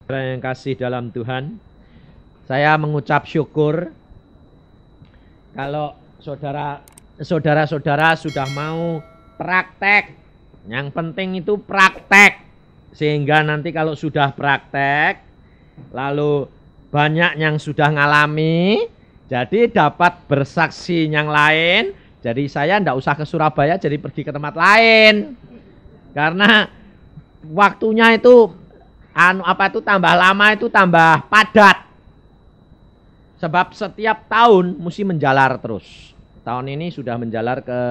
Yang kasih dalam Tuhan, saya mengucap syukur kalau saudara-saudara sudah mau praktek. Yang penting itu praktek, sehingga nanti kalau sudah praktek, lalu banyak yang sudah ngalami, jadi dapat bersaksi yang lain. Jadi saya tidak usah ke Surabaya, jadi pergi ke tempat lain, karena waktunya itu tambah lama, itu tambah padat. Sebab setiap tahun mesti menjalar terus. Tahun ini sudah menjalar ke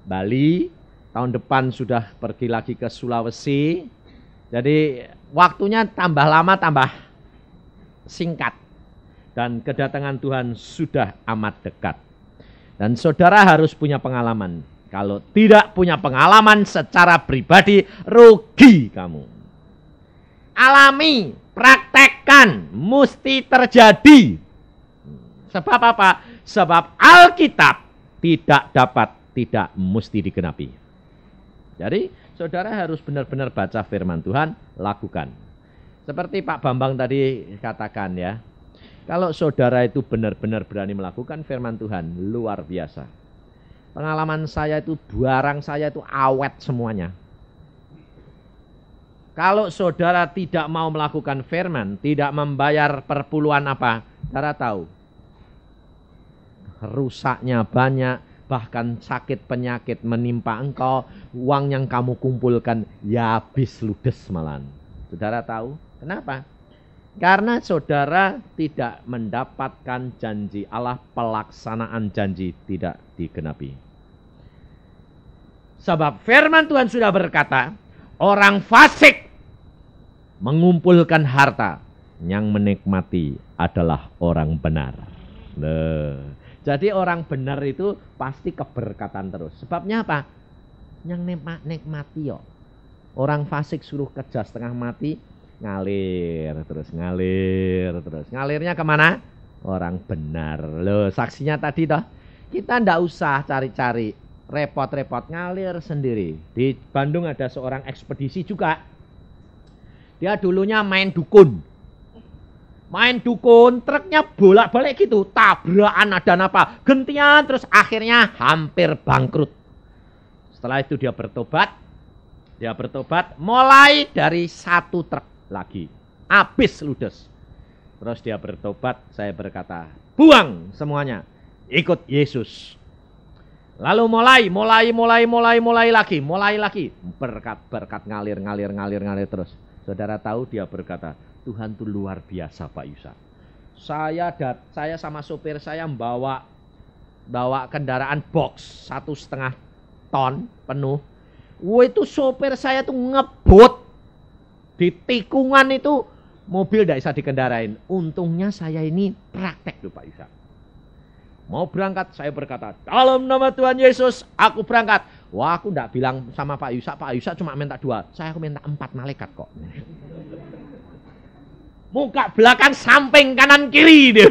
Bali, tahun depan sudah pergi lagi ke Sulawesi. Jadi waktunya tambah lama, tambah singkat. Dan kedatangan Tuhan sudah amat dekat. Dan saudara harus punya pengalaman. Kalau tidak punya pengalaman secara pribadi, rugi kamu. Alami, praktekkan, mesti terjadi. Sebab apa? Sebab Alkitab tidak mesti digenapi. Jadi saudara harus benar-benar baca firman Tuhan, lakukan. Seperti Pak Bambang tadi katakan ya, kalau saudara itu benar-benar berani melakukan firman Tuhan, luar biasa. Pengalaman saya itu, barang saya itu awet semuanya. Kalau saudara tidak mau melakukan firman, tidak membayar perpuluhan apa, saudara tahu. Rusaknya banyak, bahkan sakit penyakit menimpa engkau, uang yang kamu kumpulkan ya habis ludes malahan. Saudara tahu kenapa? Karena saudara tidak mendapatkan janji Allah, pelaksanaan janji tidak digenapi. Sebab firman Tuhan sudah berkata, orang fasik mengumpulkan harta, yang menikmati adalah orang benar. Jadi orang benar itu pasti keberkatan terus. Sebabnya apa? Yang nikmati yo. Orang fasik suruh kerja setengah mati, ngalir terus. Ngalirnya kemana? Orang benar. Loh, saksinya tadi toh. Kita ndak usah cari-cari, repot-repot, ngalir sendiri. Di Bandung ada seorang ekspedisi juga. Dia dulunya main dukun, truknya bolak-balik gitu, tabrakan ada apa, gentian, terus akhirnya hampir bangkrut. Setelah itu dia bertobat, mulai dari satu truk lagi, habis ludes. Terus dia bertobat, saya berkata, buang semuanya, ikut Yesus. Lalu mulai lagi, berkat ngalir terus. Saudara tahu dia berkata, Tuhan itu luar biasa Pak Yusa. Saya sama sopir saya bawa kendaraan box 1,5 ton penuh. Itu sopir saya tuh ngebut di tikungan, itu mobil tidak bisa dikendarain. Untungnya saya ini praktek tuh Pak Yusa. Mau berangkat, saya berkata, dalam nama Tuhan Yesus aku berangkat. Wah, aku tidak bilang sama Pak Yusa cuma minta 2, aku minta 4 malaikat kok. Muka belakang, samping, kanan, kiri dia.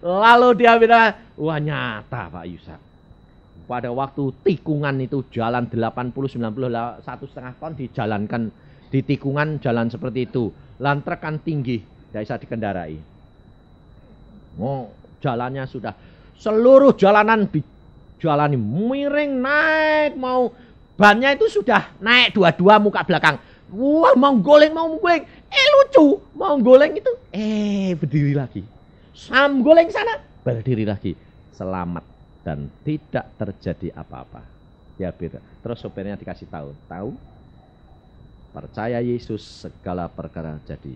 Lalu dia bilang, wah nyata Pak Yusa. Pada waktu tikungan itu jalan 80-90, 1,5 ton dijalankan di tikungan, jalan seperti itu. Lantrek kan tinggi, tidak bisa dikendarai. Jalannya sudah seluruh jalanan dijalani miring, naik, mau bannya itu sudah naik dua-dua muka belakang. Wah, mau goleng. Lucu, mau goleng itu berdiri lagi. Goleng sana, berdiri lagi. Selamat dan tidak terjadi apa-apa. Ya beda. Terus sopirnya dikasih tahu, percaya Yesus segala perkara jadi.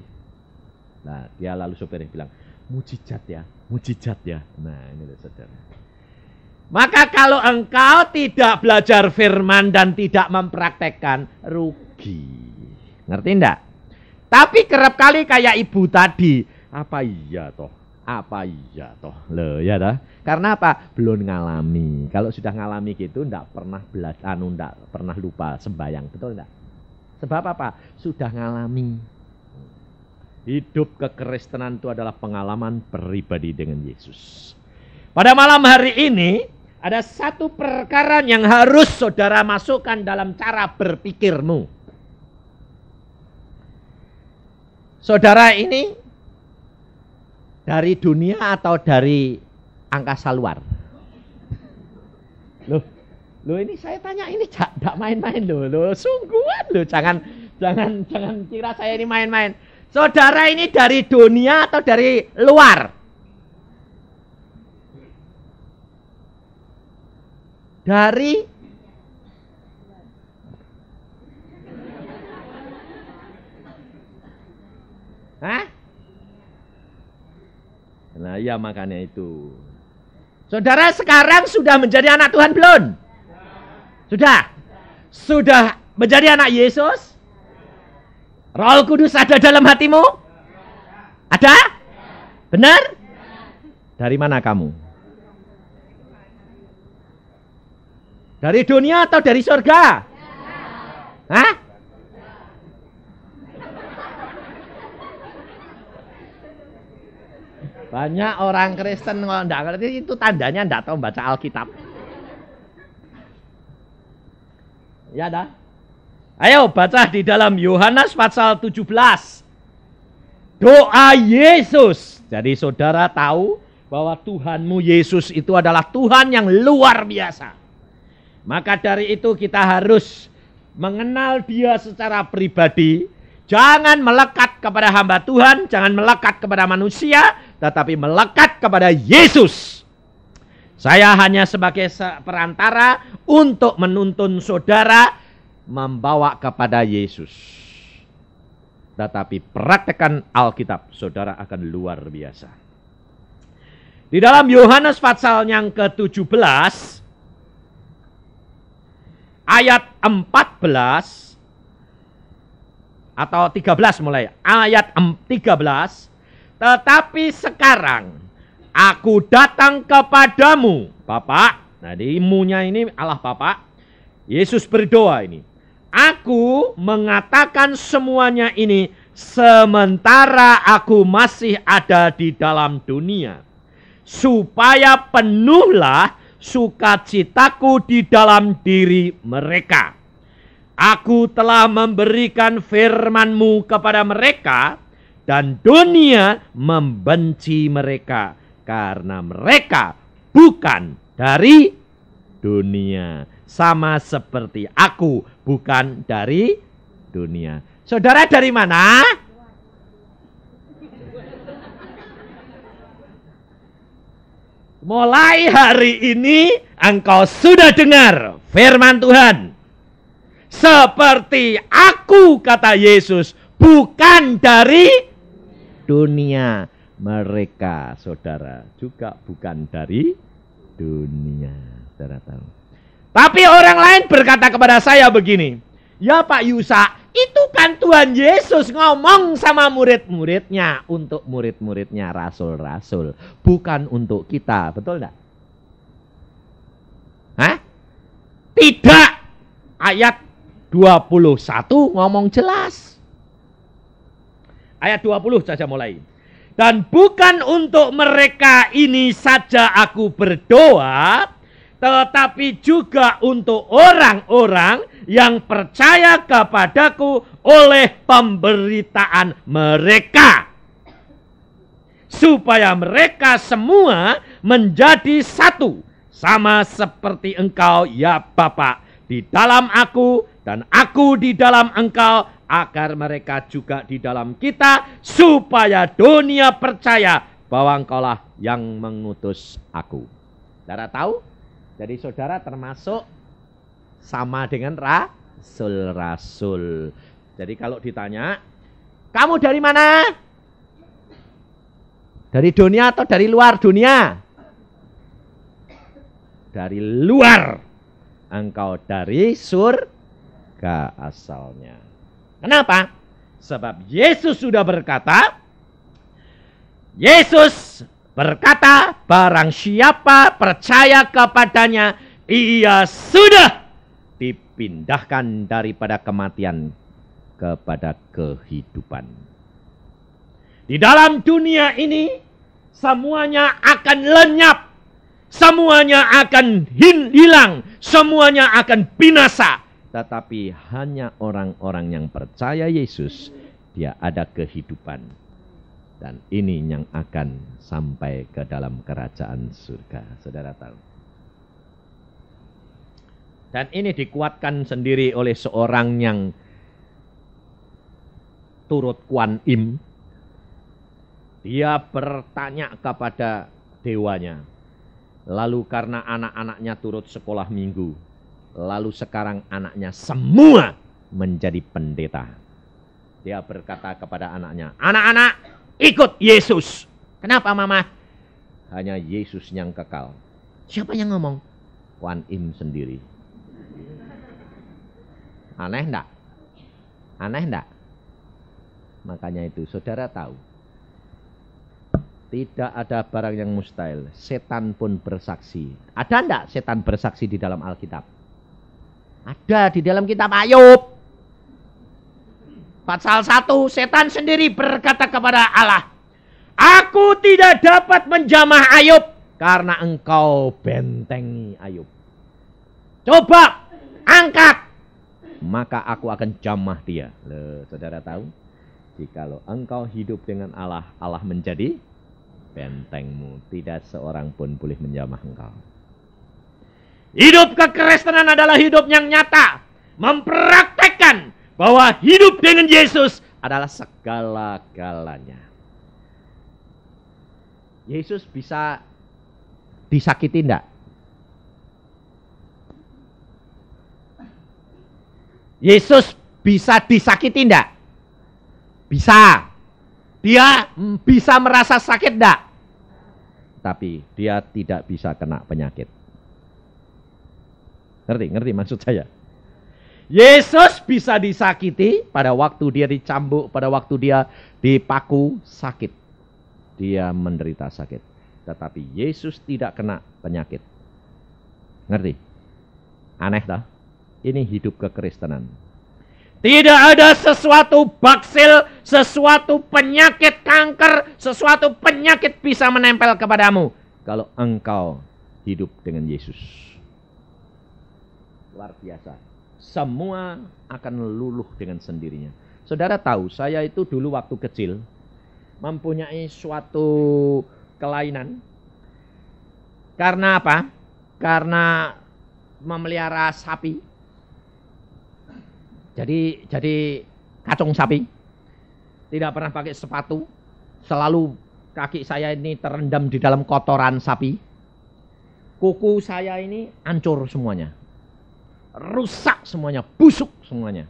Nah, dia lalu sopirnya bilang, mujizat ya. Nah, ini loh saudara. Maka kalau engkau tidak belajar firman dan tidak mempraktekkan, rugi. Ngerti enggak? Tapi kerap kali kayak ibu tadi, apa iya toh? Loh, ya dah. Karena apa? Belum ngalami. Kalau sudah ngalami gitu enggak pernah belajar, enggak pernah lupa sembahyang, betul enggak? Sebab apa? Sudah ngalami. Hidup kekristenan itu adalah pengalaman pribadi dengan Yesus. Pada malam hari ini ada satu perkara yang harus saudara masukkan dalam cara berpikirmu. Saudara ini dari dunia atau dari angkasa luar? Loh ini saya tanya ini tidak main-main loh, sungguhan loh, jangan kira saya ini main-main. Saudara ini dari dunia atau dari luar? Dari Hah? Nah ya makanya itu. Saudara sekarang sudah menjadi anak Tuhan belum? Sudah? Sudah menjadi anak Yesus? Roh Kudus ada dalam hatimu? Ada? Benar? Dari mana kamu? Dari dunia atau dari surga? Hah? Banyak orang Kristen kalau enggak ngerti itu tandanya enggak tahu baca Alkitab. Ya dah. Ayo baca di dalam Yohanes pasal 17. Doa Yesus. Jadi saudara tahu bahwa Tuhanmu Yesus itu adalah Tuhan yang luar biasa. Maka dari itu kita harus mengenal Dia secara pribadi. Jangan melekat kepada hamba Tuhan, jangan melekat kepada manusia, tetapi melekat kepada Yesus. Saya hanya sebagai perantara untuk menuntun saudara membawa kepada Yesus. Tetapi praktekkan Alkitab, saudara akan luar biasa. Di dalam Yohanes pasal yang ke-17, ayat 14, atau 13 mulai. Ayat 13. Tetapi sekarang aku datang kepadamu, Bapa. Nah, di imunya ini Allah Bapa. Yesus berdoa ini. Aku mengatakan semuanya ini sementara aku masih ada di dalam dunia. Supaya penuhlah sukacitaku di dalam diri mereka. Aku telah memberikan firman-Mu kepada mereka dan dunia membenci mereka karena mereka bukan dari dunia. Sama seperti aku bukan dari dunia. Saudara dari mana? Mulai hari ini engkau sudah dengar firman Tuhan. Seperti aku, kata Yesus, bukan dari dunia. Mereka, saudara, juga bukan dari dunia. Saudara tahu. Tapi orang lain berkata kepada saya begini. Ya Pak Yusa, itu kan Tuhan Yesus ngomong sama murid-muridnya. Untuk murid-muridnya, rasul-rasul. Bukan untuk kita, betul enggak? Hah? Tidak. Ayat 21 ngomong jelas. Ayat 20 saja mulai. Dan bukan untuk mereka ini saja aku berdoa, tetapi juga untuk orang-orang yang percaya kepadaku oleh pemberitaan mereka. Supaya mereka semua menjadi satu, sama seperti engkau ya Bapa, di dalam aku dan aku di dalam engkau, agar mereka juga di dalam kita, supaya dunia percaya bahwa engkaulah yang mengutus aku. Saudara tahu? Jadi saudara termasuk sama dengan rasul-rasul. Jadi kalau ditanya, kamu dari mana? Dari dunia atau dari luar dunia? Dari luar. Engkau dari surga asalnya. Kenapa? Sebab Yesus sudah berkata, barang siapa percaya kepadanya, ia sudah dipindahkan daripada kematian kepada kehidupan. Di dalam dunia ini, semuanya akan lenyap. Semuanya akan hilang, semuanya akan binasa. Tetapi hanya orang-orang yang percaya Yesus dia ada kehidupan. Dan ini yang akan sampai ke dalam kerajaan surga. Saudara tahu. Dan ini dikuatkan sendiri oleh seorang yang turut Kuan Im. Dia bertanya kepada dewanya. Lalu karena anak-anaknya turut sekolah minggu. Lalu sekarang anaknya semua menjadi pendeta. Dia berkata kepada anaknya, anak-anak ikut Yesus. Kenapa mama? Hanya Yesus yang kekal. Siapa yang ngomong? Kuan Im sendiri. Aneh enggak? Aneh enggak? Makanya itu saudara tahu. Tidak ada barang yang mustahil. Setan pun bersaksi. Ada enggak setan bersaksi di dalam Alkitab? Ada di dalam kitab Ayub. Pasal 1, setan sendiri berkata kepada Allah, aku tidak dapat menjamah Ayub karena engkau bentengi Ayub. Coba angkat, maka aku akan jamah dia. Loh, saudara tahu, jikalau engkau hidup dengan Allah, Allah menjadi bentengmu. Tidak seorang pun boleh menjamah engkau. Hidup kekristenan adalah hidup yang nyata, mempraktekkan bahwa hidup dengan Yesus adalah segala-galanya. Yesus bisa disakiti enggak? Yesus bisa disakiti enggak? Bisa. Dia bisa merasa sakit enggak? Tapi dia tidak bisa kena penyakit. Ngerti maksud saya? Yesus bisa disakiti pada waktu dia dicambuk, pada waktu dia dipaku, sakit. Dia menderita sakit. Tetapi Yesus tidak kena penyakit. Ngerti? Aneh dah. Ini hidup kekristenan. Tidak ada sesuatu baksil, sesuatu penyakit kanker, sesuatu penyakit bisa menempel kepadamu kalau engkau hidup dengan Yesus. Luar biasa. Semua akan luluh dengan sendirinya. Saudara tahu, saya itu dulu waktu kecil mempunyai suatu kelainan. Karena apa? Karena memelihara sapi. Jadi kacung sapi. Tidak pernah pakai sepatu. Selalu kaki saya ini terendam di dalam kotoran sapi. Kuku saya ini hancur semuanya. Rusak semuanya, busuk semuanya.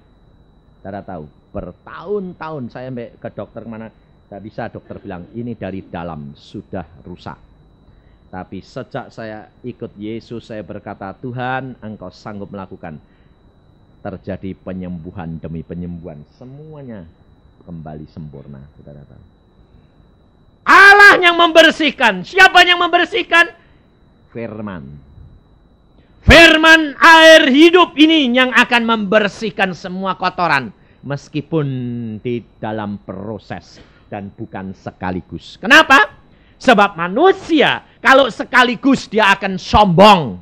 Saudara tahu, bertahun-tahun saya sampai ke dokter mana, tidak bisa, dokter bilang ini dari dalam sudah rusak. Tapi sejak saya ikut Yesus, saya berkata, Tuhan, engkau sanggup melakukan. Terjadi penyembuhan demi penyembuhan, semuanya kembali sempurna. Saudara tahu, Allah yang membersihkan. Siapa yang membersihkan? Firman. Firman air hidup ini yang akan membersihkan semua kotoran. Meskipun di dalam proses dan bukan sekaligus. Kenapa? Sebab manusia kalau sekaligus dia akan sombong.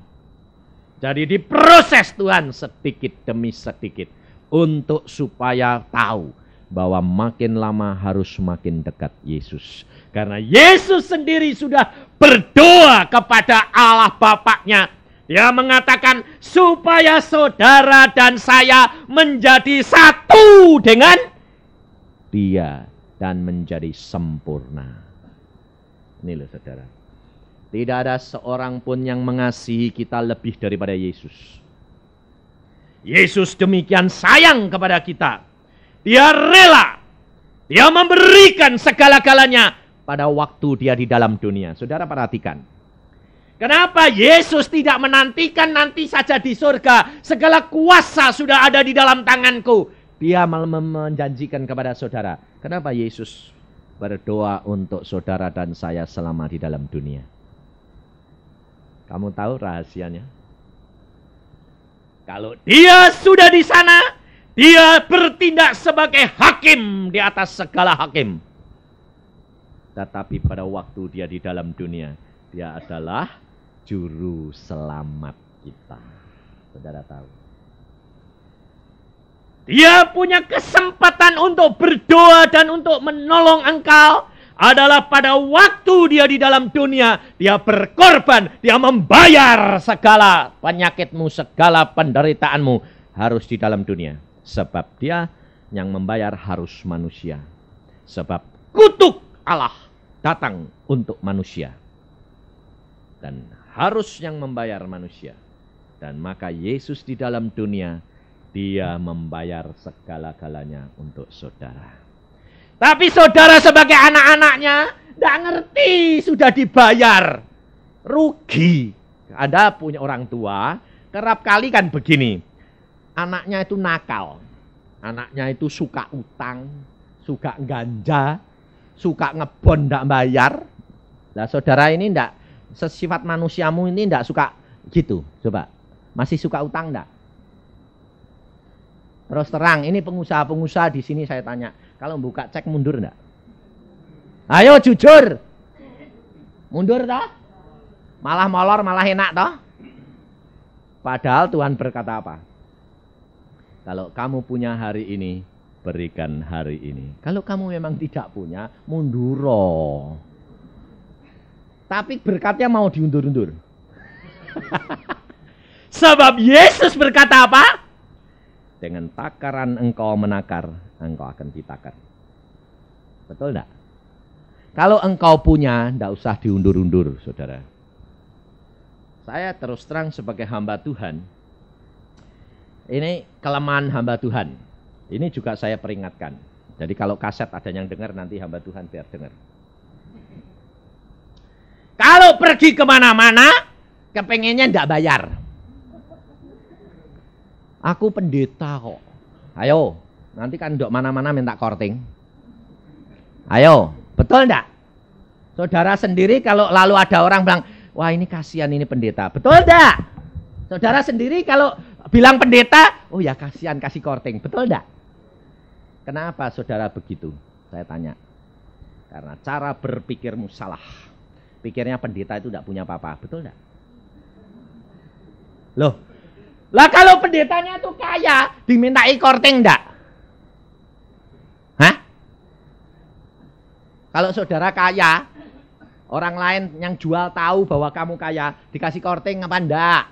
Jadi diproses Tuhan sedikit demi sedikit. Untuk supaya tahu bahwa makin lama harus makin dekat Yesus. Karena Yesus sendiri sudah berdoa kepada Allah Bapaknya. Dia mengatakan supaya saudara dan saya menjadi satu dengan Dia dan menjadi sempurna. Ini loh saudara. Tidak ada seorang pun yang mengasihi kita lebih daripada Yesus. Yesus demikian sayang kepada kita. Dia rela. Dia memberikan segala-galanya pada waktu dia di dalam dunia. Saudara perhatikan. Kenapa Yesus tidak menantikan nanti saja di surga? Segala kuasa sudah ada di dalam tanganku. Dia malah menjanjikan kepada saudara. Kenapa Yesus berdoa untuk saudara dan saya selama di dalam dunia? Kamu tahu rahasianya? Kalau dia sudah di sana, dia bertindak sebagai hakim di atas segala hakim. Tetapi pada waktu dia di dalam dunia, dia adalah juru selamat kita. Saudara tahu. Dia punya kesempatan untuk berdoa dan untuk menolong engkau adalah pada waktu dia di dalam dunia. Dia berkorban, dia membayar segala penyakitmu, segala penderitaanmu harus di dalam dunia. Sebab dia yang membayar harus manusia. Sebab kutuk Allah datang untuk manusia. Dan harus yang membayar manusia. Dan maka Yesus di dalam dunia, dia membayar segala-galanya untuk saudara. Tapi saudara sebagai anak-anaknya tidak ngerti sudah dibayar. Rugi. Anda punya orang tua, kerap kali kan begini. Anaknya itu nakal. Anaknya itu suka utang, suka ganja, suka ngebon tidak bayar. Nah saudara ini tidak, sesifat manusiamu ini tidak suka gitu. Coba, masih suka utang tidak? Terus terang, ini pengusaha-pengusaha di sini saya tanya, kalau buka cek mundur enggak? Ayo jujur. Mundur toh? Malah molor, malah enak toh? Padahal Tuhan berkata apa? Kalau kamu punya hari ini, berikan hari ini. Kalau kamu memang tidak punya, mundur. Tapi berkatnya mau diundur-undur. Sebab Yesus berkata apa? Dengan takaran engkau menakar, engkau akan ditakar. Betul enggak? Kalau engkau punya, enggak usah diundur-undur, saudara. Saya terus terang sebagai hamba Tuhan, ini kelemahan hamba Tuhan. Ini juga saya peringatkan. Jadi kalau kaset ada yang dengar, nanti hamba Tuhan biar dengar. Kalau pergi kemana-mana, kepengennya enggak bayar. Aku pendeta kok. Ayo, nanti kan dok mana-mana minta korting. Ayo, betul enggak? Saudara sendiri kalau lalu ada orang bilang, wah ini kasihan ini pendeta. Betul enggak? Saudara sendiri kalau bilang pendeta, oh ya kasihan kasih korting. Betul enggak? Kenapa saudara begitu? Saya tanya. Karena cara berpikirmu salah. Pikirnya pendeta itu enggak punya apa-apa. Betul enggak? Loh. Lah kalau pendetanya itu kaya, dimintai korting enggak? Hah? Kalau saudara kaya, orang lain yang jual tahu bahwa kamu kaya, dikasih korting apa enggak?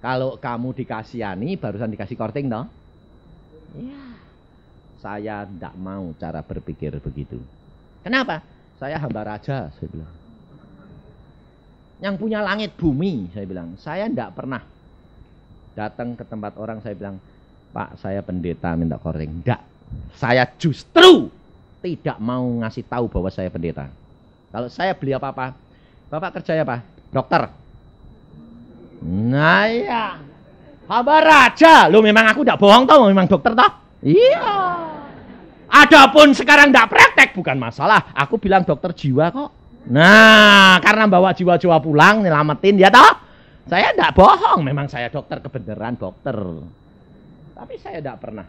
Kalau kamu dikasihani, barusan dikasih korting toh? Iya. Saya enggak mau cara berpikir begitu. Kenapa? Saya hamba raja, saya bilang. Yang punya langit bumi, saya bilang. Saya enggak pernah datang ke tempat orang, saya bilang, Pak, saya pendeta minta korting. Enggak. Saya justru tidak mau ngasih tahu bahwa saya pendeta. Kalau saya beli apa-apa, Bapak kerja apa? Dokter. Nah iya. Hamba raja. Loh memang aku enggak bohong toh, memang dokter toh? Iya. Adapun sekarang enggak praktek, bukan masalah. Aku bilang dokter jiwa kok. Nah, karena bawa jiwa-jiwa pulang, nyelamatin dia toh. Saya enggak bohong, memang saya dokter, kebenaran dokter. Tapi saya enggak pernah.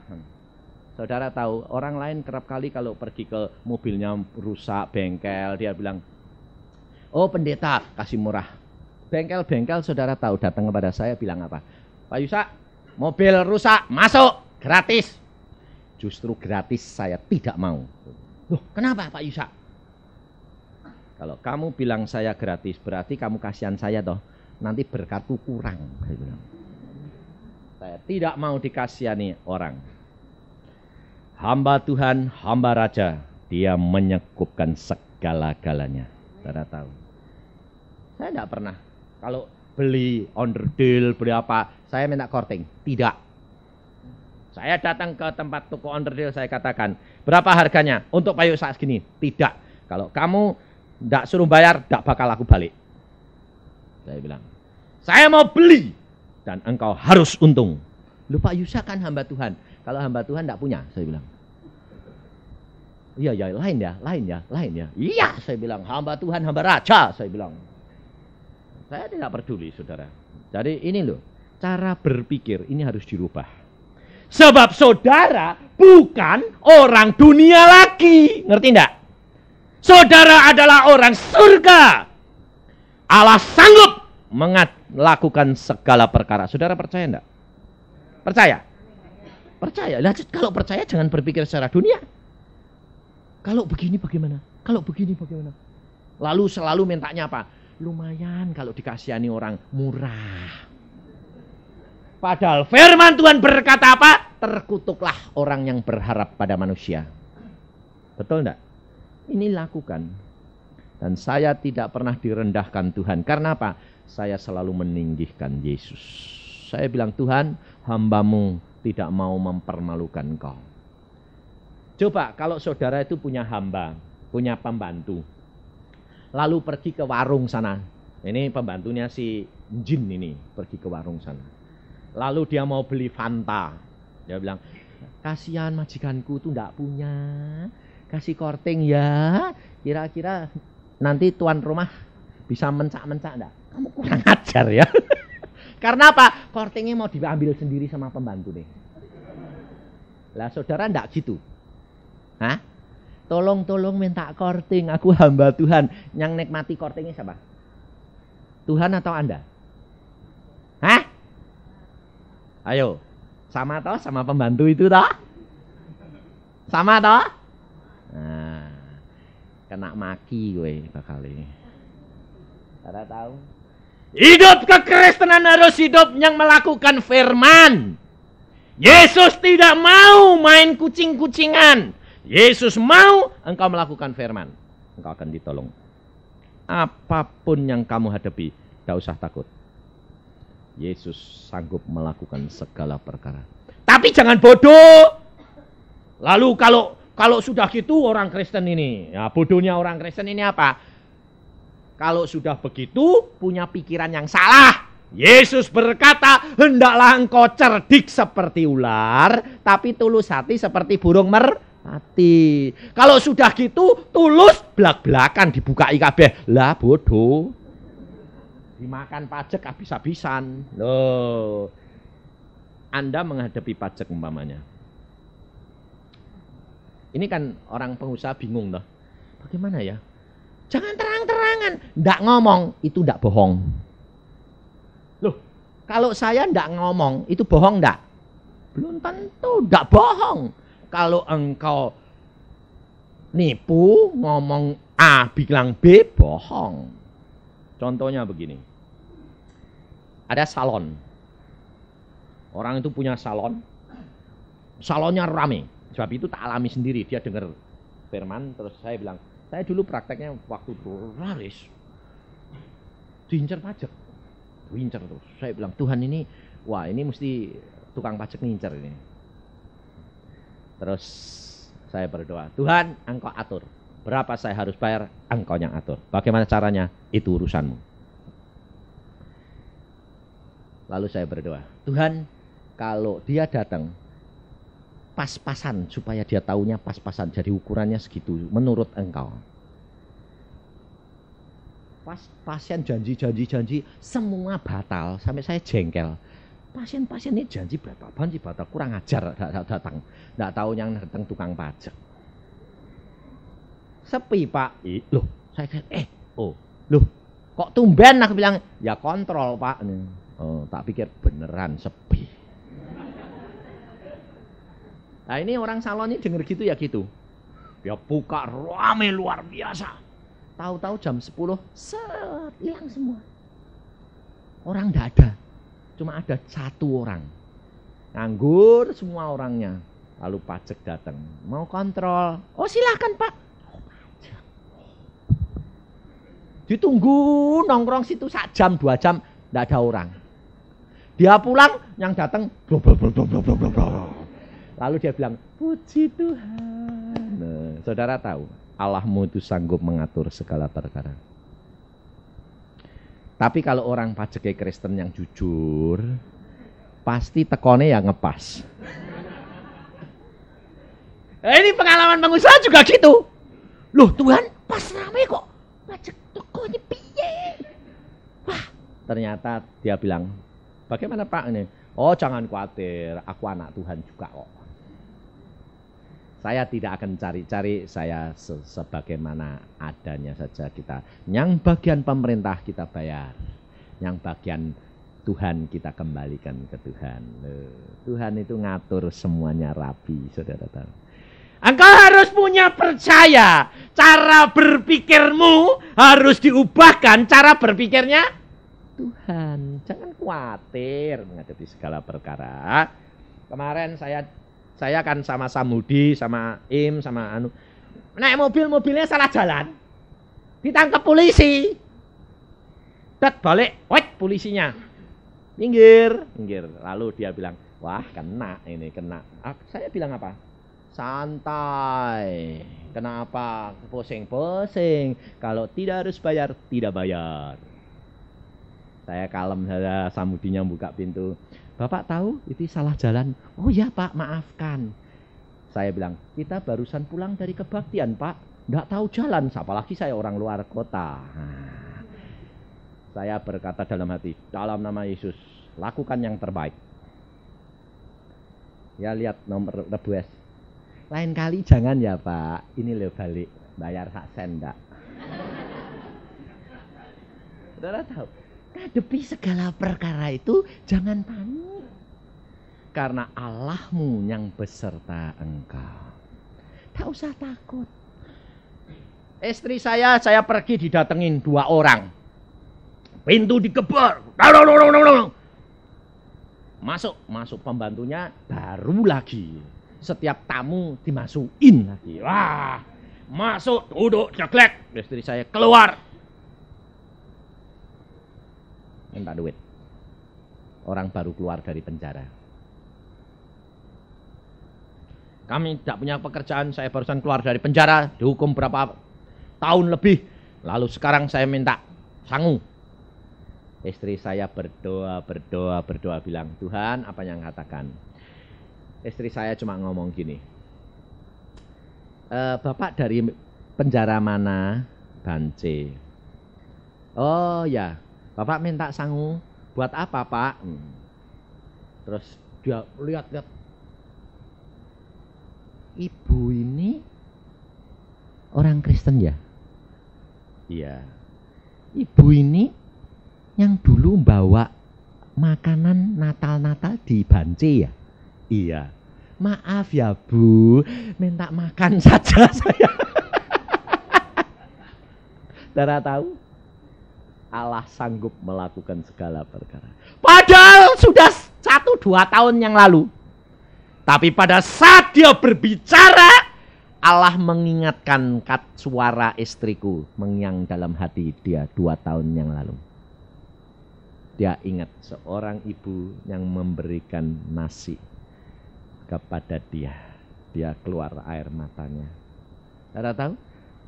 Saudara tahu, orang lain kerap kali kalau pergi ke mobilnya rusak, bengkel, dia bilang, oh pendeta, kasih murah. Bengkel-bengkel saudara tahu datang kepada saya bilang apa? Pak Yusak, mobil rusak, masuk, gratis. Justru gratis saya tidak mau. Loh, kenapa Pak Yusak? Kalau kamu bilang saya gratis, berarti kamu kasihan saya toh. Nanti berkatku kurang. Saya tidak mau dikasihani orang. Hamba Tuhan, hamba Raja, dia menyekupkan segala-galanya. Saudara tahu. Saya tidak pernah. Kalau beli onderdil, beli apa, saya minta korting. Tidak. Saya datang ke tempat toko onderdil, saya katakan, berapa harganya? Untuk Pak Yusak segini. Tidak. Kalau kamu tidak suruh bayar, tidak bakal aku balik. Saya bilang, saya mau beli dan engkau harus untung. Lu Pak Yusak kan hamba Tuhan. Kalau hamba Tuhan tidak punya, saya bilang. Iya, ya, lain ya. Iya, saya bilang, hamba Tuhan, hamba Raja, saya bilang. Saya tidak peduli, saudara. Jadi ini loh, cara berpikir ini harus dirubah. Sebab saudara bukan orang dunia lagi. Ngerti enggak? Saudara adalah orang surga. Allah sanggup melakukan segala perkara. Saudara percaya enggak? Percaya? Percaya. Lah, kalau percaya jangan berpikir secara dunia. Kalau begini bagaimana? Kalau begini bagaimana? Lalu selalu mintanya apa? Lumayan kalau dikasihani orang, murah. Padahal firman Tuhan berkata apa? Terkutuklah orang yang berharap pada manusia. Betul enggak? Ini lakukan. Dan saya tidak pernah direndahkan Tuhan. Karena apa? Saya selalu meninggikan Yesus. Saya bilang, Tuhan, hamba-Mu tidak mau mempermalukan Engkau. Coba kalau saudara itu punya hamba, punya pembantu. Lalu pergi ke warung sana. Ini pembantunya si Jin ini, pergi ke warung sana. Lalu dia mau beli Fanta. Dia bilang, kasihan majikanku tuh enggak punya. Kasih korting ya. Kira-kira nanti tuan rumah bisa mencak-mencak enggak? Kamu kurang ajar ya. Karena apa? Kortingnya mau diambil sendiri sama pembantu nih. Lah saudara enggak gitu. Hah? Tolong minta korting. Aku hamba Tuhan. Yang nikmati kortingnya siapa? Tuhan atau Anda? Hah? Ayo. Sama toh sama pembantu itu toh? Sama toh? Nah, kena maki gue bakal ini. Saudara tahu? Hidup kekristenan harus hidup yang melakukan firman. Yesus tidak mau main kucing-kucingan. Yesus mau engkau melakukan firman. Engkau akan ditolong. Apapun yang kamu hadapi, tidak usah takut. Yesus sanggup melakukan segala perkara. Tapi jangan bodoh. Lalu kalau sudah gitu orang Kristen ini, ya bodohnya orang Kristen ini apa? Kalau sudah begitu, punya pikiran yang salah. Yesus berkata, hendaklah engkau cerdik seperti ular, tapi tulus hati seperti burung merpati. Kalau sudah gitu, tulus belak-belakan dibuka kabeh. Lah bodoh. Dimakan pajak habis-habisan. Loh. Anda menghadapi pajak umpamanya. Ini kan orang pengusaha bingung loh. Bagaimana ya? Jangan terang-terangan. Nggak ngomong, itu nggak bohong. Loh, kalau saya nggak ngomong, itu bohong nggak? Belum tentu, nggak bohong. Kalau engkau nipu, ngomong A, bilang B, bohong. Contohnya begini. Ada salon. Orang itu punya salon. Salonnya rame. Sebab itu tak alami sendiri. Dia dengar firman, terus saya bilang, saya dulu prakteknya waktu laris. Diincar pajak. Diincar terus. Saya bilang, Tuhan ini, wah ini mesti tukang pajak ngincar ini. Terus saya berdoa, Tuhan engkau atur. Berapa saya harus bayar, engkau yang atur. Bagaimana caranya? Itu urusanmu. Lalu saya berdoa, Tuhan kalau dia datang, pas-pasan supaya dia taunya pas-pasan. Jadi ukurannya segitu menurut engkau. Pas pasien janji semua batal sampai saya jengkel. Pasien ini janji batal kurang ajar datang. Enggak tahu yang datang tukang pajak. Sepi Pak. Loh, saya loh kok tumben aku bilang ya kontrol Pak. Oh, tak pikir beneran sepi. Nah ini orang salon ini denger gitu ya gitu. Dia buka rame luar biasa. Tahu-tahu jam 10, hilang semua. Orang enggak ada. Cuma ada satu orang. Nganggur semua orangnya. Lalu pajak datang. Mau kontrol. Oh silahkan Pak. Oh, pajak. Ditunggu nongkrong situ 1 jam 2 jam. Enggak ada orang. Dia pulang yang datang. Lalu dia bilang, puji Tuhan. Nah, saudara tahu, Allahmu itu sanggup mengatur segala perkara. Tapi kalau orang pajak Kristen yang jujur, pasti tekone ya ngepas. Ini pengalaman pengusaha juga gitu. Loh Tuhan, pas rame kok. Pajak tekonya piye? Wah, ternyata dia bilang, bagaimana Pak ini? Oh jangan khawatir, aku anak Tuhan juga kok. Saya tidak akan cari-cari, saya sebagaimana adanya saja kita. Yang bagian pemerintah kita bayar, yang bagian Tuhan kita kembalikan ke Tuhan. Tuhan itu ngatur semuanya rapi, saudara tahu. Engkau harus punya percaya. Cara berpikirmu harus diubahkan cara berpikirnya Tuhan. Jangan khawatir menghadapi segala perkara. Kemarin saya kan sama Samudi, sama Im, sama Anu. Naik mobilnya salah jalan. Ditangkap polisi. Balik, wait polisinya. Minggir. Lalu dia bilang, wah kena. Saya bilang apa? Santai. Kenapa? Pusing. Kalau tidak harus bayar, tidak bayar. Saya kalem, saya Samudinya buka pintu. Bapak tahu itu salah jalan? Oh ya Pak, maafkan. Saya bilang, kita barusan pulang dari kebaktian Pak. Nggak tahu jalan, apalagi saya orang luar kota. Saya berkata dalam hati, dalam nama Yesus, lakukan yang terbaik. Ya lihat nomor rebues. Lain kali jangan ya Pak, ini loh balik, bayar hak sen enggak. Saudara tahu, hadapi segala perkara itu jangan panik. Karena Allahmu yang beserta engkau. Tak usah takut. Istri saya pergi didatengin 2 orang. Pintu digeber. Masuk pembantunya baru lagi. Setiap tamu dimasukin lagi. Wah, masuk duduk jeglek. Istri saya keluar. Minta duit. Orang baru keluar dari penjara. Kami tidak punya pekerjaan, saya barusan keluar dari penjara, dihukum berapa tahun lebih. Lalu sekarang saya minta sangu. Istri saya berdoa bilang, Tuhan apa yang katakan? Istri saya cuma ngomong gini, Bapak dari penjara mana? Bance. Oh ya, Bapak minta sangu buat apa Pak? Terus dia lihat. Ibu ini orang Kristen ya? Iya. Ibu ini yang dulu bawa makanan Natal di Bance ya? Iya. Maaf ya Bu, minta makan saja saya. Saudara tahu? Allah sanggup melakukan segala perkara. Padahal sudah 1-2 tahun yang lalu. Tapi pada saat dia berbicara, Allah mengingatkan suara istriku mengiang dalam hati dia 2 tahun yang lalu. Dia ingat seorang ibu yang memberikan nasi kepada dia. Dia keluar air matanya. Saudara tahu?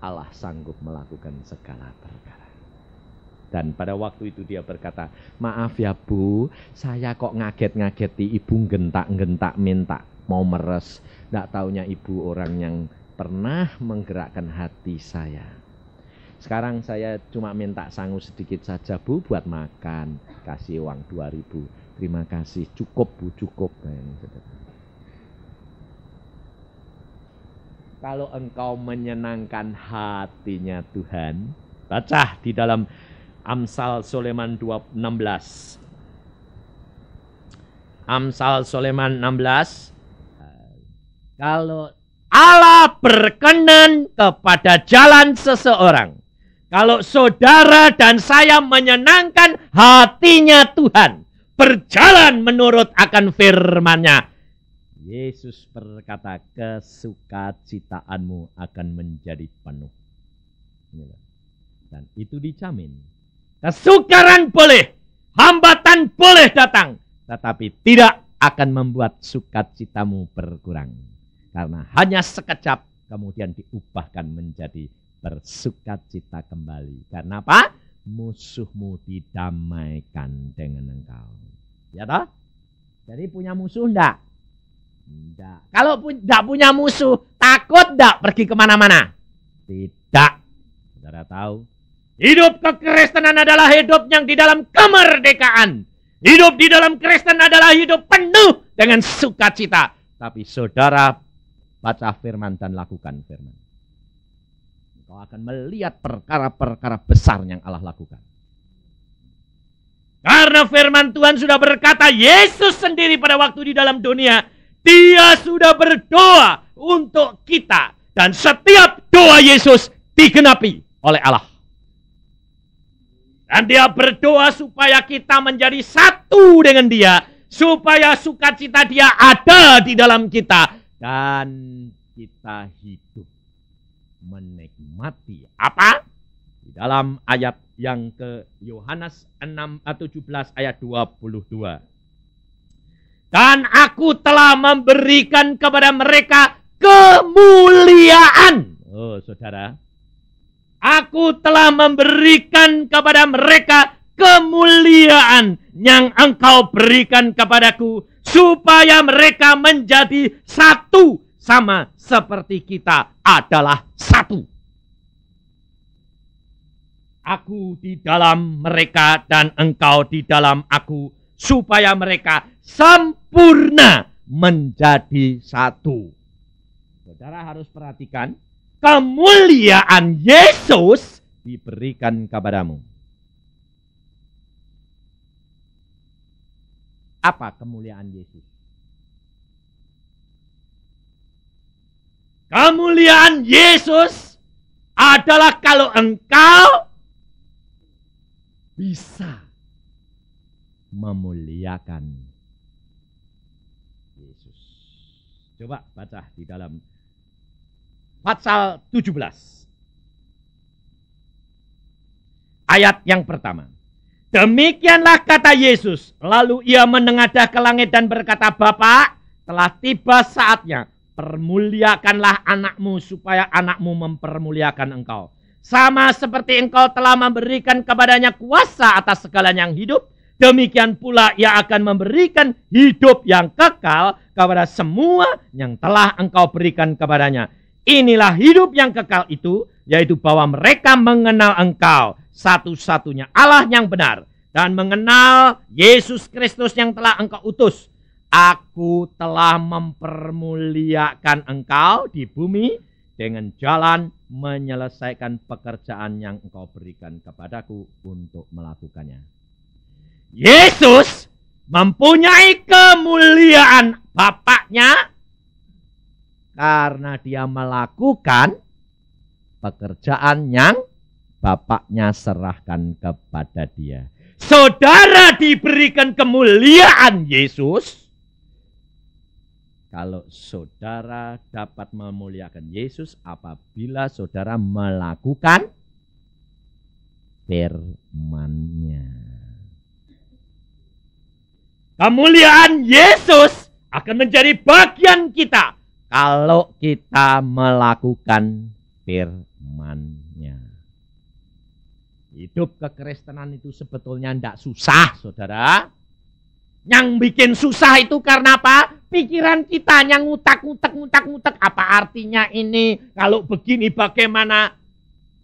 Allah sanggup melakukan segala perkara. Dan pada waktu itu dia berkata, maaf ya Bu, saya kok ngaget-ngageti ibu gentak-gentak minta mau meres. Nggak taunya ibu orang yang pernah menggerakkan hati saya. Sekarang saya cuma minta sangu sedikit saja Bu buat makan. Kasih uang 2.000. Terima kasih, cukup Bu, cukup. Kalau engkau menyenangkan hatinya Tuhan, baca di dalam Amsal Soleman 16. Amsal Soleman 16. Kalau Allah berkenan kepada jalan seseorang, kalau saudara dan saya menyenangkan hatinya Tuhan, berjalan menurut akan firman-Nya, Yesus berkata, kesukacitaanmu akan menjadi penuh. Dan itu dijamin. Kesukaran boleh, hambatan boleh datang, tetapi tidak akan membuat sukacitamu berkurang. Karena hanya sekejap kemudian diubahkan menjadi bersukacita kembali. Karena apa? Musuhmu didamaikan dengan engkau. Ya toh? Jadi punya musuh enggak? Enggak. Kalau enggak punya musuh, takut enggak pergi kemana-mana? Tidak. Saudara tahu? Hidup kekristenan adalah hidup yang di dalam kemerdekaan. Hidup di dalam Kristen adalah hidup penuh dengan sukacita. Tapi saudara baca firman dan lakukan firman. Engkau akan melihat perkara-perkara besar yang Allah lakukan. Karena firman Tuhan sudah berkata, Yesus sendiri pada waktu di dalam dunia, dia sudah berdoa untuk kita. Dan setiap doa Yesus digenapi oleh Allah. Dan dia berdoa supaya kita menjadi satu dengan dia. Supaya sukacita dia ada di dalam kita. Dan kita hidup menikmati apa? Di dalam ayat yang ke Yohanes 17 ayat 22. Dan aku telah memberikan kepada mereka kemuliaan. Oh saudara. Aku telah memberikan kepada mereka kemuliaan yang engkau berikan kepadaku. Supaya mereka menjadi satu sama seperti kita adalah satu. Aku di dalam mereka dan engkau di dalam aku. Supaya mereka sempurna menjadi satu. Saudara harus perhatikan. Kemuliaan Yesus diberikan kepadamu. Apa kemuliaan Yesus? Kemuliaan Yesus adalah kalau engkau bisa memuliakan Yesus. Coba baca di dalam pasal 17. Ayat yang pertama. Demikianlah kata Yesus. Lalu ia menengadah ke langit dan berkata, Bapa, telah tiba saatnya. Permuliakanlah anakmu supaya anakmu mempermuliakan engkau. Sama seperti engkau telah memberikan kepadanya kuasa atas segala yang hidup. Demikian pula ia akan memberikan hidup yang kekal kepada semua yang telah engkau berikan kepadanya. Inilah hidup yang kekal itu, yaitu bahwa mereka mengenal engkau, satu-satunya Allah yang benar, dan mengenal Yesus Kristus yang telah engkau utus. Aku telah mempermuliakan engkau di bumi dengan jalan menyelesaikan pekerjaan yang engkau berikan kepadaku untuk melakukannya. Yesus mempunyai kemuliaan Bapaknya karena dia melakukan pekerjaan yang Bapaknya serahkan kepada dia. Saudara diberikan kemuliaan Yesus. Kalau saudara dapat memuliakan Yesus apabila saudara melakukan firman-Nya. Kemuliaan Yesus akan menjadi bagian kita kalau kita melakukan firman-Nya. Hidup kekristenan itu sebetulnya tidak susah, saudara. Yang bikin susah itu karena apa? Pikiran kita yang ngutak-ngutak. Apa artinya ini? Kalau begini bagaimana?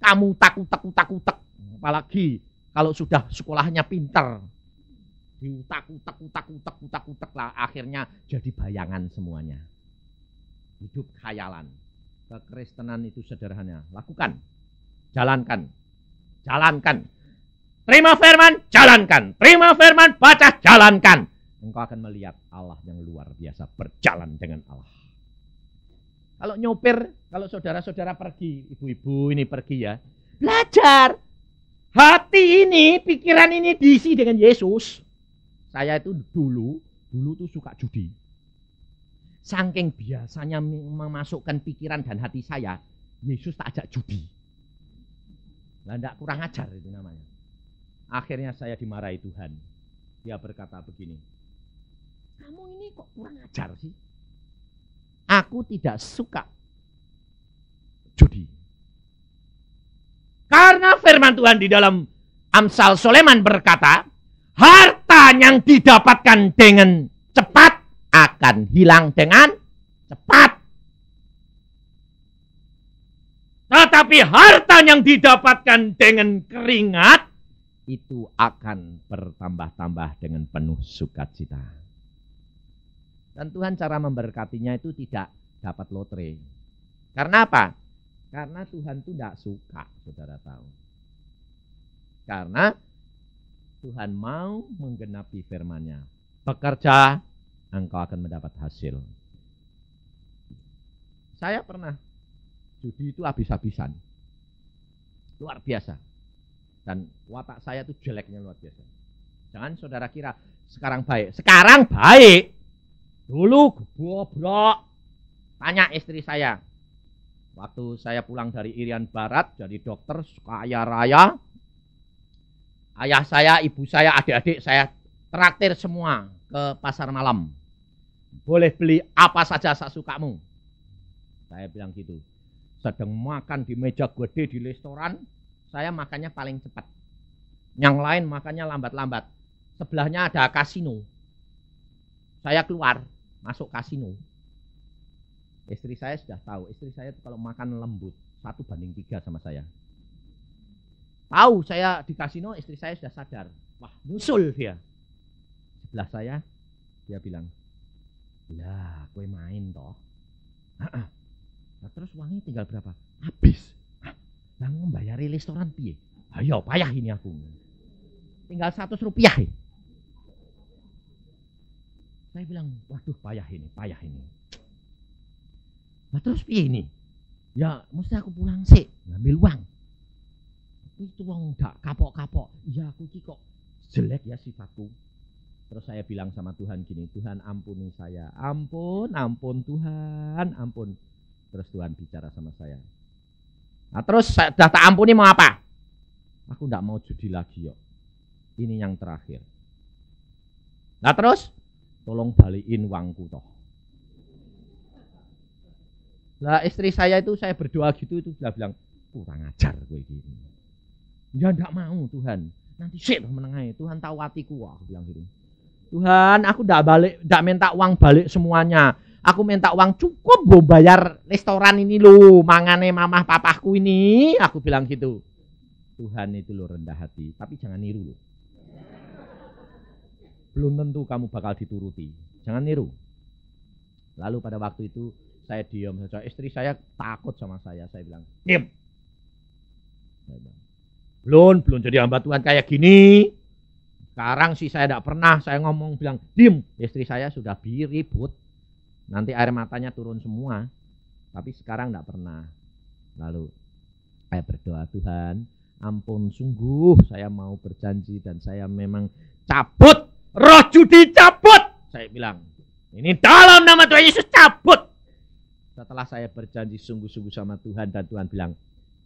Kamu utak-utak. Apalagi kalau sudah sekolahnya pinter. Diutak-utak lah. Akhirnya jadi bayangan semuanya. Hidup khayalan. Kekristenan itu sederhana. Lakukan. Jalankan. Terima firman, jalankan. Terima firman, baca, jalankan. Engkau akan melihat Allah yang luar biasa berjalan dengan Allah. Kalau nyopir, kalau saudara-saudara pergi, ibu-ibu ini pergi ya. Belajar. Hati ini, pikiran ini diisi dengan Yesus. Saya itu dulu tuh suka judi. Saking biasanya memasukkan pikiran dan hati saya, Yesus tak ajak judi. Nah, enggak kurang ajar itu namanya. Akhirnya saya dimarahi Tuhan. Dia berkata begini, kamu ini kok kurang ajar sih? Aku tidak suka judi. Karena firman Tuhan di dalam Amsal Soleman berkata, harta yang didapatkan dengan cepat akan hilang dengan cepat. Tetapi harta yang didapatkan dengan keringat itu akan bertambah-tambah dengan penuh sukacita. Dan Tuhan cara memberkatinya itu tidak dapat lotre. Karena apa? Karena Tuhan itu tidak suka, saudara tahu. Karena Tuhan mau menggenapi firman-Nya. Bekerja, engkau akan mendapat hasil. Saya pernah judi itu habis-habisan. Luar biasa. Dan watak saya itu jeleknya luar biasa. Jangan saudara kira sekarang baik. Sekarang baik. Dulu bobrok. Tanya istri saya. Waktu saya pulang dari Irian Barat, jadi dokter, kaya raya. Ayah saya, ibu saya, adik-adik saya traktir semua ke pasar malam. Boleh beli apa saja sesukamu. Saya bilang gitu. Sedang makan di meja gede di restoran, saya makannya paling cepat. Yang lain makannya lambat-lambat. Sebelahnya ada kasino. Saya keluar, masuk kasino. Istri saya sudah tahu. Istri saya kalau makan lembut, 1:3 sama saya. Tahu saya di kasino, istri saya sudah sadar. Wah, nyusul dia. Sebelah saya, dia bilang, lah, kowe main toh. Nah, terus uangnya tinggal berapa? Habis. Lah membayari restoran piye? Ayo, payah ini aku. Tinggal 100 rupiah. Saya bilang, waduh payah ini. Nah terus piye ini? Ya, mesti aku pulang sih, ngambil uang. Itu uang gak kapok-kapok. Ya aku ki kok jelek ya sifatku. Terus saya bilang sama Tuhan gini, Tuhan ampuni saya. Ampun Tuhan, ampun. Terus Tuhan bicara sama saya. Nah terus saya dah tak ampuni mau apa? Aku gak mau judi lagi yuk. Ini yang terakhir. Nah terus, tolong balikin uangku toh. Lah istri saya itu saya berdoa gitu itu sudah bilang, kurang ajar gue gini. Ya enggak mau Tuhan. Nanti sih menengahi. Tuhan tahu hatiku. Aku bilang gitu. Tuhan, aku enggak minta uang balik semuanya. Aku minta uang cukup gue bayar restoran ini loh, mangane mamah papahku ini. Aku bilang gitu. Tuhan itu lo rendah hati, tapi jangan niru loh. Belum tentu kamu bakal dituruti. Jangan niru. Lalu pada waktu itu saya diam saja. Istri saya takut sama saya. Saya bilang, diam. Belum jadi hamba Tuhan kayak gini. Sekarang sih saya tidak pernah. Saya ngomong bilang, diam. Istri saya sudah ribut. Nanti air matanya turun semua. Tapi sekarang tidak pernah. Lalu saya berdoa, Tuhan, ampun sungguh saya mau berjanji dan saya memang cabut. Roh judi cabut. Saya bilang, ini dalam nama Tuhan Yesus cabut. Setelah saya berjanji sungguh-sungguh sama Tuhan dan Tuhan bilang,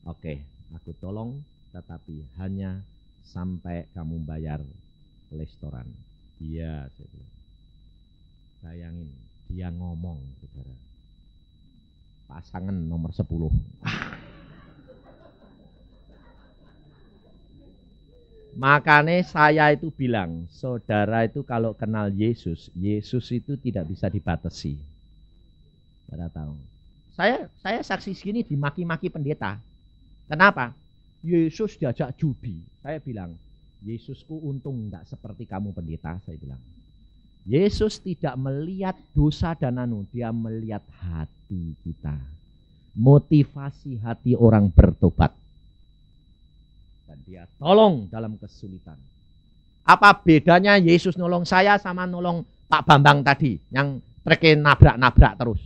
oke, aku tolong, tetapi hanya sampai kamu bayar restoran. Iya, saya bilang. Bayangin, dia ngomong, saudara. Pasangan nomor 10. Makanya saya itu bilang, saudara itu kalau kenal Yesus, Yesus itu tidak bisa dibatasi. Saudara tahu. Saya saksi segini dimaki-maki pendeta. Kenapa? Yesus diajak judi. Saya bilang, Yesusku untung enggak seperti kamu pendeta, saya bilang. Yesus tidak melihat dosa dan dia melihat hati kita. Motivasi hati orang bertobat. Dan dia tolong dalam kesulitan. Apa bedanya Yesus nolong saya sama nolong Pak Bambang tadi yang treke nabrak-nabrak terus?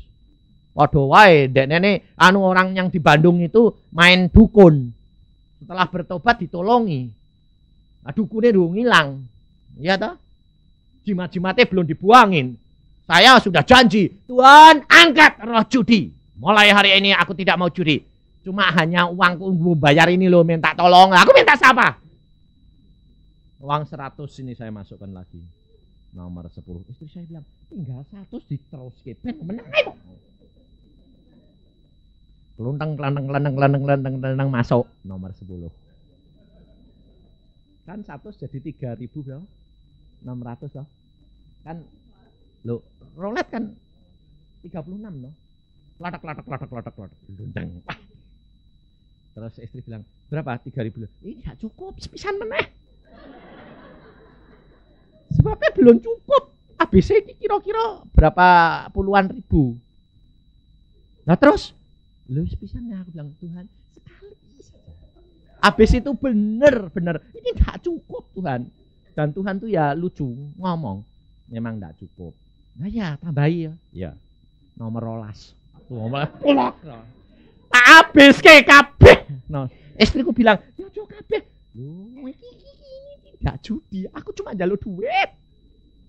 Waduh wae, dek nenek orang yang di Bandung itu main dukun. Setelah bertobat ditolongi. Nah, dukunnya dulu ngilang. Iya toh? Jimat-jimatnya belum dibuangin. Saya sudah janji, Tuhan angkat roh judi. Mulai hari ini aku tidak mau judi. Cuma hanya uangku bayar ini loh, minta tolong. Aku minta siapa? Uang 100 ini saya masukkan lagi. Nomor 10. Istri saya bilang, tinggal 100 diteruskan. Menang ayo. Kelenteng masuk nomor 10. Kan 100 jadi 3.000 bro. 600 loh. Kan lo rolet kan 36 loh. Latak. Lundang. Terus istri bilang, berapa? 3.000. Ini gak cukup, sepisan meneh. Sebabnya belum cukup. ABC ini kira-kira berapa puluhan ribu. Nah terus, lu sepisan ya, aku bilang, Tuhan, sekali saja. ABC itu bener. Ini gak cukup Tuhan. Dan Tuhan tuh ya lucu ngomong, memang enggak cukup. Nah ya tambahi ya. Ya. Nomor 12. Nomor tak habis ke kabeh. No. Istriku bilang, "Ya ojo kabeh." Loh, ini tidak judi. Aku cuma njaluk duit.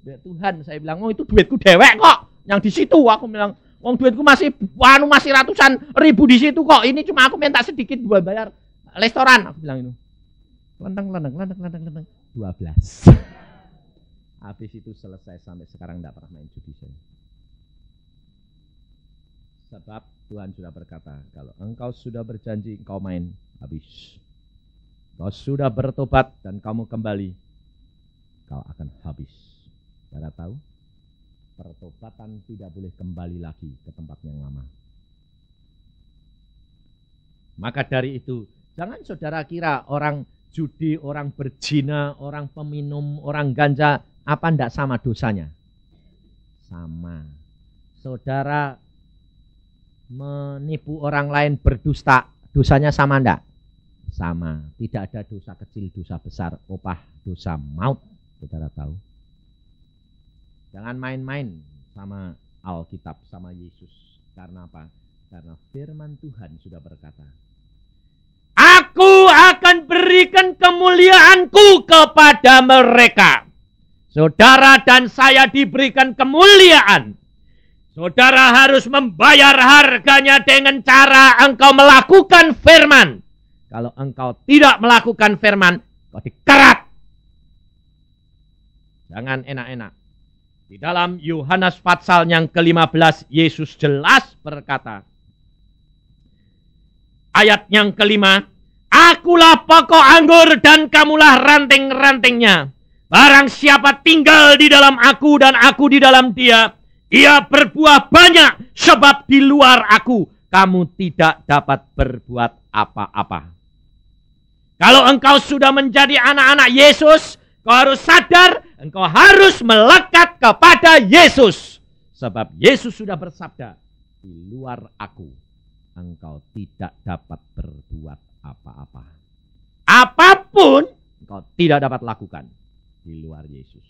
Ya Tuhan, saya bilang, "Oh, itu duitku dewek kok." Yang di situ aku bilang, "Wong duitku masih ratusan ribu di situ kok. Ini cuma aku minta sedikit buat bayar restoran." Aku bilang itu. Lendeng 12. Habis itu selesai sampai sekarang enggak pernah main judi saya. Sebab Tuhan sudah berkata, kalau engkau sudah berjanji engkau main, habis. Kau sudah bertobat dan kamu kembali, kau akan habis. Saudara tahu, pertobatan tidak boleh kembali lagi ke tempat yang lama. Maka dari itu, jangan saudara kira orang judi, orang berzina, orang peminum, orang ganja, apa enggak sama dosanya? Sama. Saudara menipu orang lain, berdusta, dosanya sama enggak? Sama. Tidak ada dosa kecil, dosa besar, upah dosa maut. Saudara tahu. Jangan main-main sama Alkitab, sama Yesus. Karena apa? Karena firman Tuhan sudah berkata, "Aku akan berikan kemuliaanku kepada mereka." Saudara dan saya diberikan kemuliaan. Saudara harus membayar harganya dengan cara engkau melakukan firman. Kalau engkau tidak melakukan firman, kau dikerat. Jangan enak-enak. Di dalam Yohanes pasal yang ke-15, Yesus jelas berkata, ayat yang ke-5, "Akulah pokok anggur dan kamulah ranting-rantingnya. Barang siapa tinggal di dalam aku dan aku di dalam dia, ia berbuah banyak, sebab di luar aku kamu tidak dapat berbuat apa-apa." Kalau engkau sudah menjadi anak-anak Yesus, kau harus sadar, engkau harus melekat kepada Yesus. Sebab Yesus sudah bersabda, di luar aku, engkau tidak dapat berbuat apa-apa. Apapun, engkau tidak dapat lakukan di luar Yesus.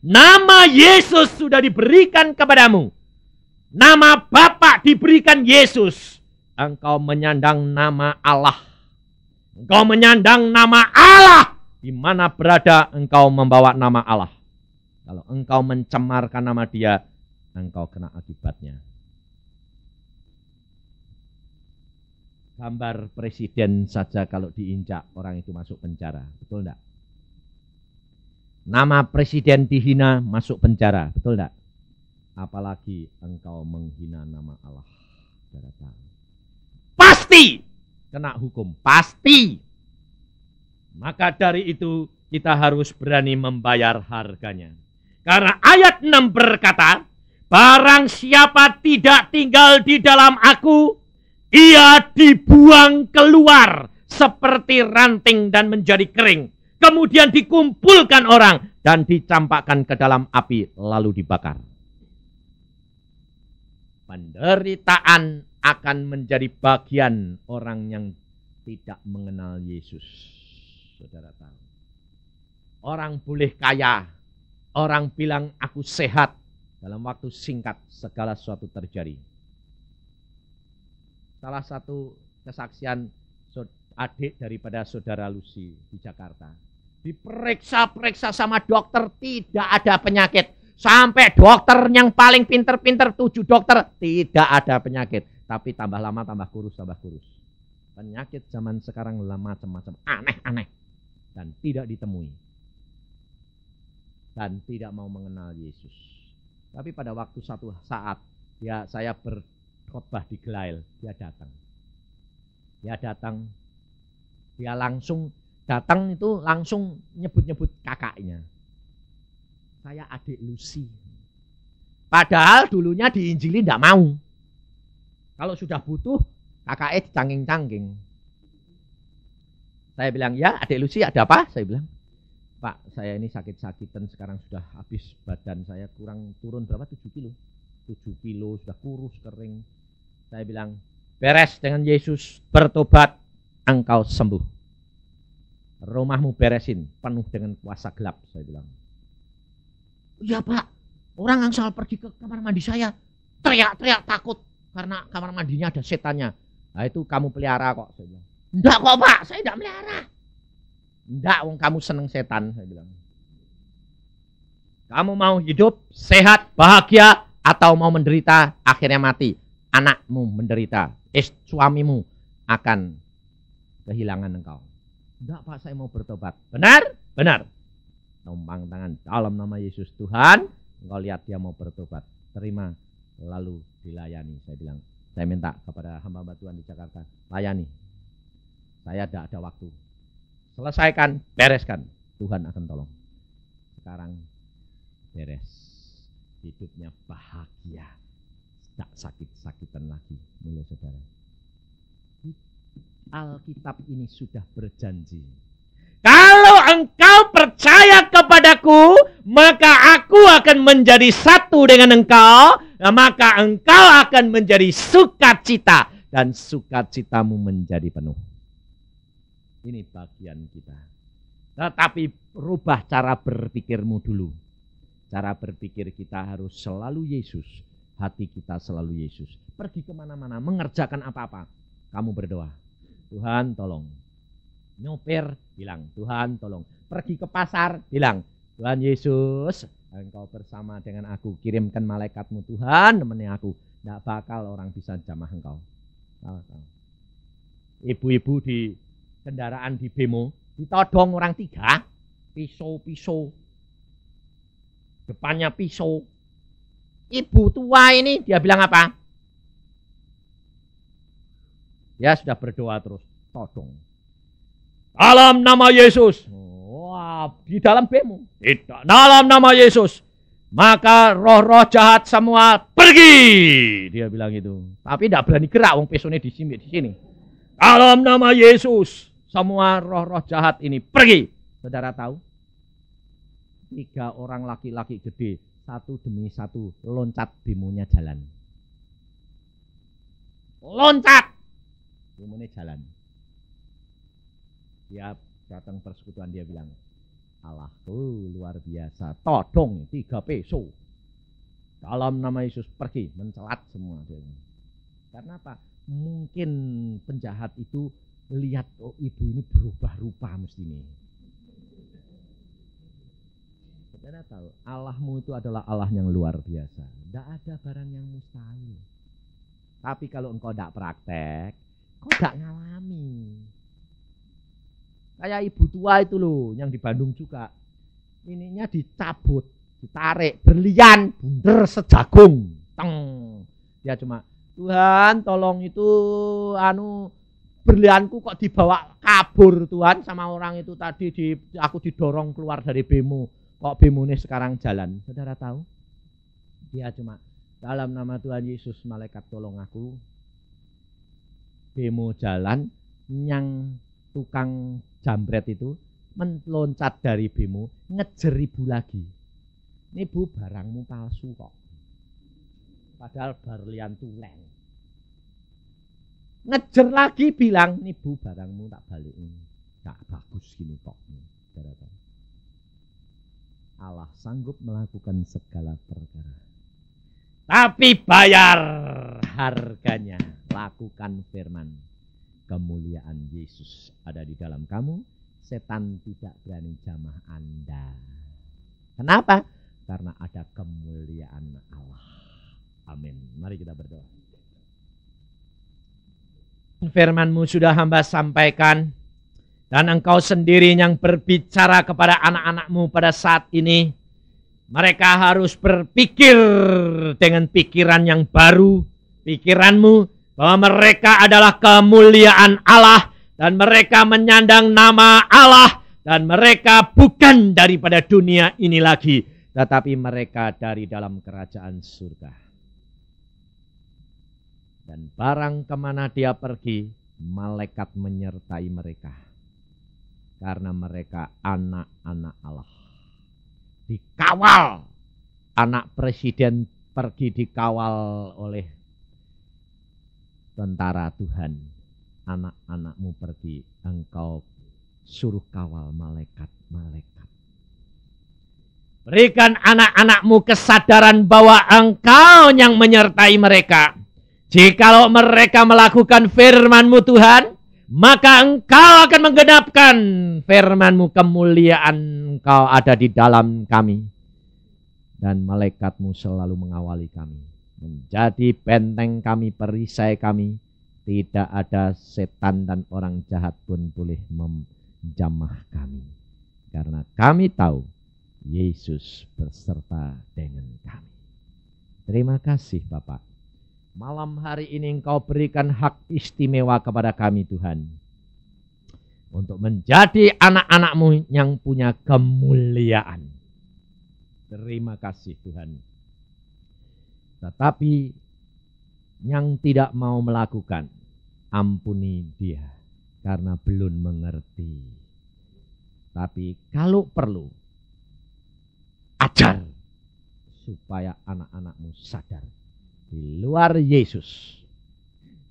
Nama Yesus sudah diberikan kepadamu. Nama Bapa diberikan Yesus. Engkau menyandang nama Allah. Engkau menyandang nama Allah. Di mana berada engkau membawa nama Allah. Kalau engkau mencemarkan nama dia, engkau kena akibatnya. Gambar presiden saja kalau diinjak, orang itu masuk penjara. Betul enggak? Nama presiden dihina, masuk penjara. Betul enggak? Apalagi engkau menghina nama Allah. Pasti kena hukum. Pasti. Maka dari itu kita harus berani membayar harganya. Karena ayat 6 berkata, barang siapa tidak tinggal di dalam aku, ia dibuang keluar seperti ranting dan menjadi kering. Kemudian dikumpulkan orang dan dicampakkan ke dalam api lalu dibakar. Penderitaan akan menjadi bagian orang yang tidak mengenal Yesus. Saudara tahu. Orang boleh kaya. Orang bilang aku sehat. Dalam waktu singkat segala sesuatu terjadi. Salah satu kesaksian adik daripada saudara Lucy di Jakarta. Diperiksa-periksa sama dokter, tidak ada penyakit. Sampai dokter yang paling pinter-pinter, 7 dokter, tidak ada penyakit. Tapi tambah lama tambah kurus, tambah kurus. Penyakit zaman sekarang macam-macam, aneh-aneh. Dan tidak ditemui. Dan tidak mau mengenal Yesus. Tapi pada waktu satu saat, ya saya berkhotbah di Gelail, dia datang. Dia langsung datang itu langsung nyebut-nyebut kakaknya. Saya adik Lucy. Padahal dulunya di Injili tidak mau. Kalau sudah butuh, kakaknya dicangking-cangking. Saya bilang, ya adik Lucy ada apa? Saya bilang, Pak saya ini sakit-sakitan sekarang sudah habis badan saya kurang turun berapa? 7 kilo. 7 kilo sudah kurus kering. Saya bilang, beres dengan Yesus, bertobat, engkau sembuh. rumahmu beresin, penuh dengan kuasa gelap, saya bilang. Iya Pak, orang yang salah pergi ke kamar mandi saya, teriak-teriak takut, karena kamar mandinya ada setannya. Nah itu kamu pelihara kok, saya bilang. Enggak kok Pak, saya enggak melihara. Enggak, wong kamu seneng setan, saya bilang. Kamu mau hidup, sehat, bahagia, atau mau menderita, akhirnya mati. Anakmu menderita, suamimu akan kehilangan engkau. Enggak Pak, saya mau bertobat. Benar? Benar. Tumpang tangan dalam nama Yesus Tuhan, engkau lihat dia mau bertobat. Terima, lalu dilayani. Saya bilang, saya minta kepada hamba-hamba Tuhan di Jakarta, layani. Saya tidak ada waktu. Selesaikan, bereskan. Tuhan akan tolong. Sekarang beres. Hidupnya bahagia. Tidak sakit-sakitan lagi. Mulai saudara. Alkitab ini sudah berjanji. Kalau engkau percaya kepadaku, maka aku akan menjadi satu dengan engkau. Maka engkau akan menjadi sukacita. Dan sukacitamu menjadi penuh. Ini bagian kita. Tetapi rubah cara berpikirmu dulu. Cara berpikir kita harus selalu Yesus. Hati kita selalu Yesus. Pergi kemana-mana, mengerjakan apa-apa. Kamu berdoa. Tuhan tolong. Nyopir, bilang Tuhan tolong. Pergi ke pasar, bilang Tuhan Yesus, engkau bersama dengan aku. Kirimkan malaikatmu Tuhan, nemeni aku. Tidak bakal orang bisa jamah engkau. Ibu-ibu di kendaraan di bemo, ditodong orang 3, pisau. Depannya pisau. Ibu tua ini dia bilang apa? Ya sudah berdoa terus, todong. Dalam nama Yesus. Wah, di dalam bemo. Tidak, dalam nama Yesus. Maka roh-roh jahat semua pergi. Dia bilang itu. Tapi tidak berani gerak, wong pisaunya di sini. Dalam nama Yesus. Semua roh-roh jahat ini pergi. Saudara tahu? 3 orang laki-laki gede, satu demi satu loncat bemonya jalan. Loncat, bemonya jalan. Dia datang persekutuan, dia bilang, Allahku luar biasa, todong 3 peso. Dalam nama Yesus pergi, mencelat semua. Karena apa? Mungkin penjahat itu lihat, oh ibu ini berubah rupa mestinya. Saudara tahu, Allahmu itu adalah Allah yang luar biasa. Tidak ada barang yang mustahil. Tapi kalau engkau tidak praktek, kau tidak ngalami. Kayak ibu tua itu loh, yang di Bandung juga. Ininya dicabut, ditarik, berlian, bunder sejagung. Teng. Dia cuma, Tuhan tolong itu berlianku kok dibawa kabur Tuhan sama orang itu tadi. Aku didorong keluar dari bemo. Kok bemo ini sekarang jalan? Saudara tahu? Dia cuma, dalam nama Tuhan Yesus, malaikat tolong aku. Bemo jalan, yang tukang jambret itu meloncat dari bemo, ngejer ibu lagi. Ini bu, barangmu palsu kok. Padahal berlian tulen. Ngejer lagi bilang, ini bu, barangmu tak balikin. Gak bagus gini kok. Saudara tahu? Allah sanggup melakukan segala perkara. Tapi bayar harganya. Lakukan firman. Kemuliaan Yesus ada di dalam kamu. Setan tidak berani jamah Anda. Kenapa? Karena ada kemuliaan Allah. Amin. Mari kita berdoa. Firman-Mu sudah hamba sampaikan. Dan engkau sendiri yang berbicara kepada anak-anak-Mu pada saat ini. Mereka harus berpikir dengan pikiran yang baru. Pikiran-Mu bahwa mereka adalah kemuliaan Allah. Dan mereka menyandang nama Allah. Dan mereka bukan daripada dunia ini lagi. Tetapi mereka dari dalam kerajaan surga. Dan barang kemana dia pergi, malaikat menyertai mereka. Karena mereka anak-anak Allah. Dikawal. Anak presiden pergi dikawal oleh tentara Tuhan. Anak-anakmu pergi, engkau suruh kawal malaikat-malaikat. Berikan anak-anakmu kesadaran bahwa Engkau yang menyertai mereka. Jikalau mereka melakukan firman-Mu Tuhan, maka Engkau akan menggenapkan firman-Mu, kemuliaan Engkau ada di dalam kami. Dan malaikat-Mu selalu mengawali kami. Menjadi benteng kami, perisai kami. Tidak ada setan dan orang jahat pun boleh menjamah kami. Karena kami tahu Yesus berserta dengan kami. Terima kasih Bapak. Malam hari ini Engkau berikan hak istimewa kepada kami Tuhan. Untuk menjadi anak-anak-Mu yang punya kemuliaan. Terima kasih Tuhan. Tetapi yang tidak mau melakukan, ampuni dia karena belum mengerti. Tapi kalau perlu, ajar supaya anak-anak-Mu sadar. Di luar Yesus,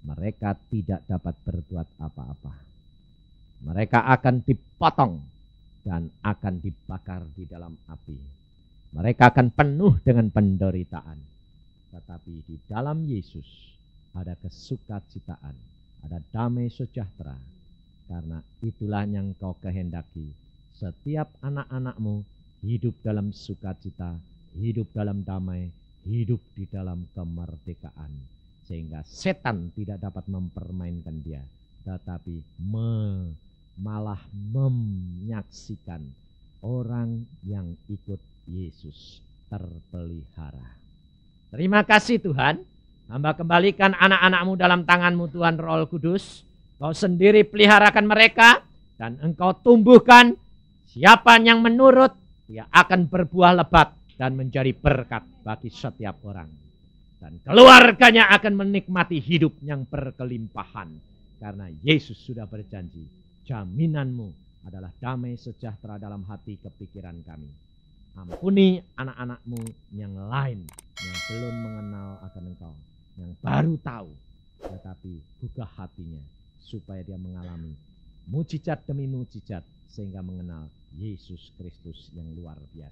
mereka tidak dapat berbuat apa-apa. Mereka akan dipotong dan akan dibakar di dalam api. Mereka akan penuh dengan penderitaan. Tetapi di dalam Yesus ada kesukacitaan, ada damai sejahtera. Karena itulah yang Kau kehendaki. Setiap anak-anak-Mu hidup dalam sukacita, hidup dalam damai, hidup di dalam kemerdekaan. Sehingga setan tidak dapat mempermainkan dia. Tetapi malah menyaksikan orang yang ikut Yesus terpelihara. Terima kasih Tuhan. Hamba kembalikan anak-anak-Mu dalam tangan-Mu Tuhan Roh Kudus. Kau sendiri peliharakan mereka. Dan Engkau tumbuhkan. Siapa yang menurut, dia akan berbuah lebat. Dan menjadi berkat bagi setiap orang. Dan keluarganya akan menikmati hidup yang berkelimpahan. Karena Yesus sudah berjanji. Jaminan-Mu adalah damai sejahtera dalam hati kepikiran kami. Ampuni anak-anak-Mu yang lain yang belum mengenal akan Engkau, yang baru tahu, tetapi gugah hatinya supaya dia mengalami mujizat demi mujizat sehingga mengenal Yesus Kristus yang luar biasa.